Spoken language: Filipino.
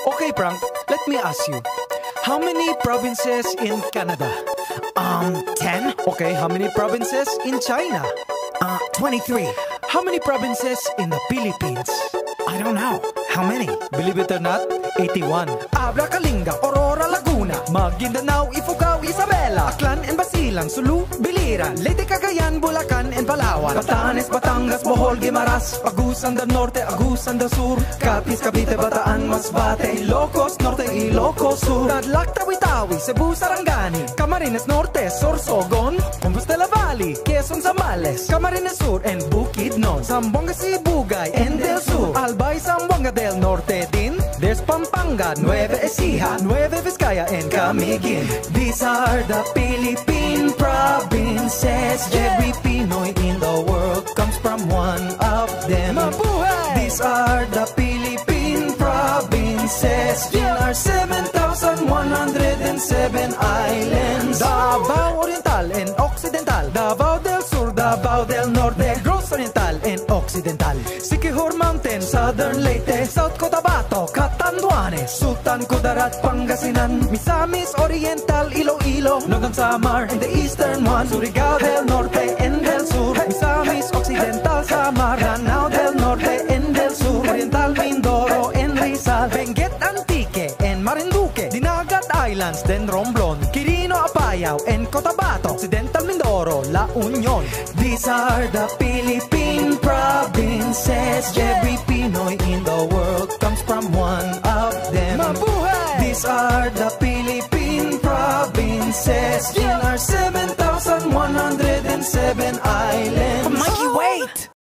Okay, Frank, let me ask you. How many provinces in Canada? 10. Okay, how many provinces in China? 23. How many provinces in the Philippines? I don't know. How many? Believe it or not, 81. Abra, Kalinga, Aurora, Laguna, Maguindanao, Ifugao, Isabela, Aklan and Basilan, Sulu, Biliran, Leyte, Cagayan, Bulacan and Palawan, Batanes, Batangas, Bohol, Guimaras, Agusan del Norte, Agusan del Sur, Capiz, Cavite, Bataan, Masbate, Ilocos Norte, Ilocos Sur, Tadlac, Tawi-Tawi, Cebu, Sarangani, Camarines Norte, Sorsogon, Compostela Valley, Quezon, Zambales, Camarines Sur and Bukidnon, Zamboanga, Sibugay and Del Sur, Albay, Zamboanga del Norte din. There's Pampanga, Nueva Ecija, Nueva Vizcaya and Camiguin. These are the Philippine provinces. Every Pinoy in the world comes from one of them. Mabuhay! These are the Philippine provinces. In our 7,107 islands. Davao Oriental and Occidental, Davao del Sur, Davao del Norte, Negros Oriental and Occidental, Siquijor Mountain, Southern Leyte, South Cotabato, Catanduanes, Sultan Kudarat, Pangasinan, Misamis Oriental, Iloilo, Nogan Samar, and the eastern one, Surigao del Norte and del Sur, Misamis Occidental, Samar, Lanao del Norte and del Sur, Oriental Mindoro and Rizal, Benguet Antique and Marinduque, Dinagat Islands, then Romblon, Quirino Apayao and Cotabato, Occidental Mindoro, La Union. These are the Philippine provinces. Every Pinoy in the world comes from one of them. Mabuhay! These are the Philippine provinces. In our 7,107 islands. Mikey,